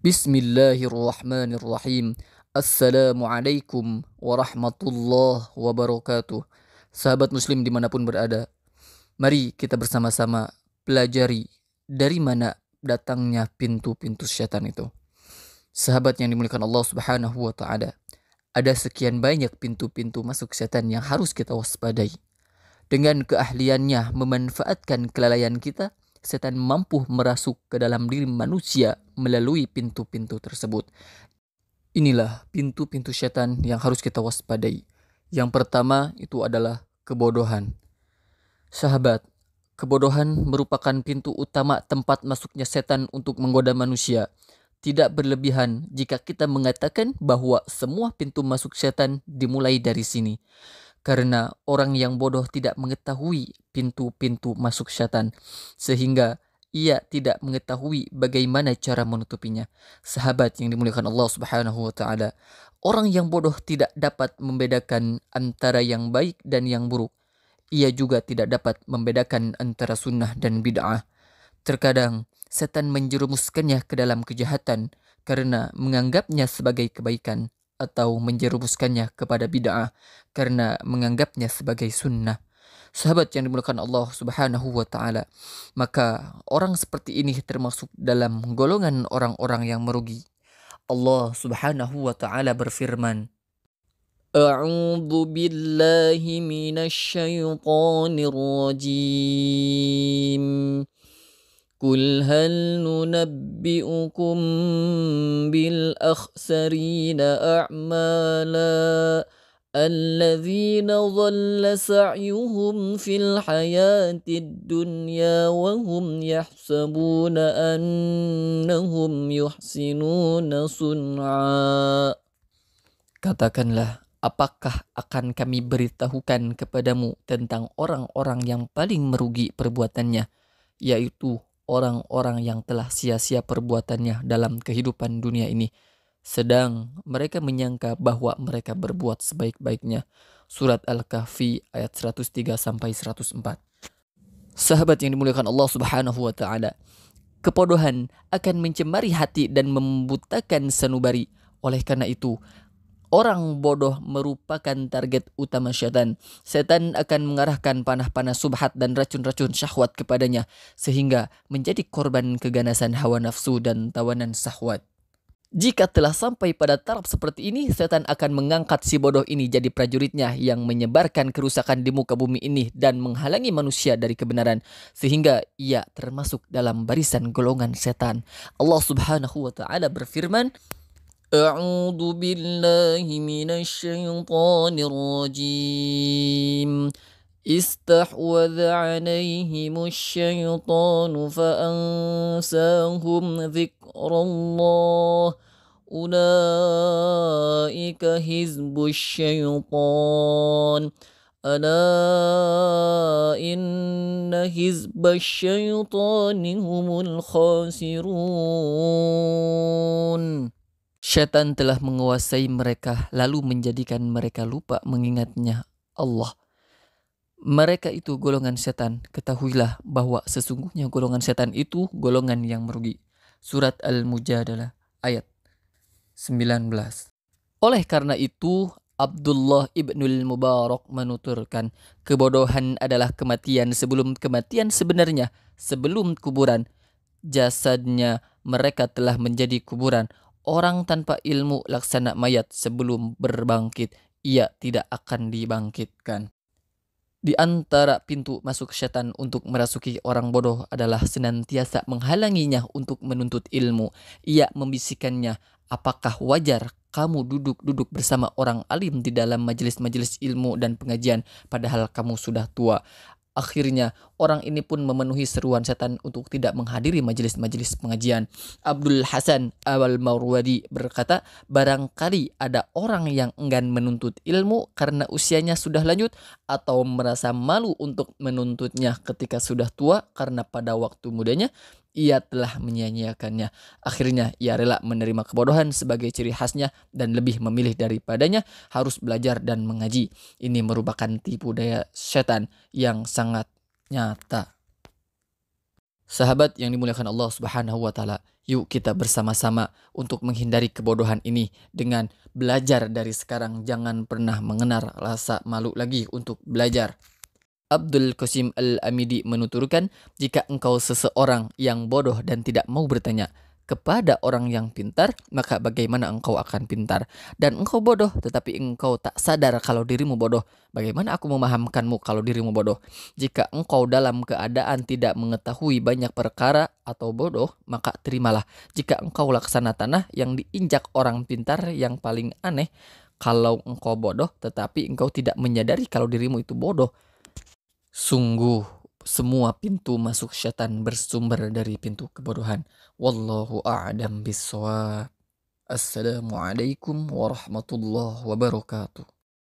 Bismillahirrahmanirrahim. Assalamualaikum warahmatullahi wabarakatuh. Sahabat muslim dimanapun berada, mari kita bersama-sama pelajari dari mana datangnya pintu-pintu syaitan itu. Sahabat yang dimuliakan Allah subhanahu wa ta'ala, ada sekian banyak pintu-pintu masuk syaitan yang harus kita waspadai. Dengan keahliannya memanfaatkan kelalaian kita, setan mampu merasuk ke dalam diri manusia melalui pintu-pintu tersebut. Inilah pintu-pintu setan yang harus kita waspadai. Yang pertama itu adalah kebodohan. Sahabat, kebodohan merupakan pintu utama tempat masuknya setan untuk menggoda manusia. Tidak berlebihan jika kita mengatakan bahwa semua pintu masuk setan dimulai dari sini. Karena orang yang bodoh tidak mengetahui pintu-pintu masuk syaitan, sehingga ia tidak mengetahui bagaimana cara menutupinya. Sahabat yang dimuliakan Allah subhanahu wa ta'ala, orang yang bodoh tidak dapat membedakan antara yang baik dan yang buruk. Ia juga tidak dapat membedakan antara sunnah dan bid'ah. Terkadang setan menjerumuskannya ke dalam kejahatan karena menganggapnya sebagai kebaikan, atau menjerumuskannya kepada bid'ah karena menganggapnya sebagai sunnah. Sahabat yang dimuliakan Allah subhanahu wa ta'ala, maka orang seperti ini termasuk dalam golongan orang-orang yang merugi. Allah subhanahu wa ta'ala berfirman, A'udzu billahi minasyaitonir rajim. قل هل ننبئكم بالأخسرين أعمالا الذين ضل سعيهم في الحياة الدنيا وهم يحسبون أنهم يحسنون صنعا. Katakanlah, apakah akan kami beritahukan kepadamu tentang orang-orang yang paling merugi perbuatannya, yaitu orang-orang yang telah sia-sia perbuatannya dalam kehidupan dunia ini, sedang mereka menyangka bahwa mereka berbuat sebaik-baiknya. Surat Al-Kahfi ayat 103-104. Sahabat yang dimuliakan Allah subhanahu wa ta'ala, kebodohan akan mencemari hati dan membutakan sanubari. Oleh karena itu, orang bodoh merupakan target utama syaitan. Setan akan mengarahkan panah-panah subhat dan racun-racun syahwat kepadanya, sehingga menjadi korban keganasan hawa nafsu dan tawanan syahwat. Jika telah sampai pada taraf seperti ini, setan akan mengangkat si bodoh ini jadi prajuritnya yang menyebarkan kerusakan di muka bumi ini dan menghalangi manusia dari kebenaran, sehingga ia termasuk dalam barisan golongan setan. Allah subhanahu wa ta'ala berfirman, A'udzu billahi minasyaitonir rajim. Istahwadha 'alaihimus syaitanu fa'ansahum dzikrallah. Ulaika hizbus syaitan. Ala inna hizbas syaitani humul khasirun. Syaitan telah menguasai mereka lalu menjadikan mereka lupa mengingatnya Allah. Mereka itu golongan setan. Ketahuilah bahwa sesungguhnya golongan setan itu golongan yang merugi. Surat Al-Mujadalah ayat 19. Oleh karena itu, Abdullah ibnul Mubarak menuturkan, kebodohan adalah kematian sebelum kematian sebenarnya, sebelum kuburan. Jasadnya mereka telah menjadi kuburan. Orang tanpa ilmu laksana mayat sebelum berbangkit, ia tidak akan dibangkitkan. Di antara pintu masuk syaitan untuk merasuki orang bodoh adalah senantiasa menghalanginya untuk menuntut ilmu. Ia membisikkannya, apakah wajar kamu duduk-duduk bersama orang alim di dalam majelis-majelis ilmu dan pengajian, padahal kamu sudah tua? Akhirnya orang ini pun memenuhi seruan setan untuk tidak menghadiri majelis-majelis pengajian. Abdul Hasan Al-Marwadi berkata, barangkali ada orang yang enggan menuntut ilmu karena usianya sudah lanjut, atau merasa malu untuk menuntutnya ketika sudah tua karena pada waktu mudanya ia telah menyia-nyiakannya. Akhirnya ia rela menerima kebodohan sebagai ciri khasnya dan lebih memilih daripadanya harus belajar dan mengaji. Ini merupakan tipu daya setan yang sangat nyata. Sahabat yang dimuliakan Allah subhanahu wa ta'ala, Yuk kita bersama-sama untuk menghindari kebodohan ini dengan belajar dari sekarang. Jangan pernah mengenal rasa malu lagi untuk belajar. Abdul Qasim Al-Amidi menuturkan, jika engkau seseorang yang bodoh dan tidak mau bertanya kepada orang yang pintar, maka bagaimana engkau akan pintar? Dan engkau bodoh, tetapi engkau tak sadar kalau dirimu bodoh. Bagaimana aku memahamkanmu kalau dirimu bodoh? Jika engkau dalam keadaan tidak mengetahui banyak perkara atau bodoh, maka terimalah. Jika engkau laksana tanah yang diinjak orang pintar yang paling aneh, kalau engkau bodoh, tetapi engkau tidak menyadari kalau dirimu itu bodoh. Sungguh, semua pintu masuk setan bersumber dari pintu kebodohan. Wallahu a'lam bishawab. Assalamualaikum warahmatullahi wabarakatuh.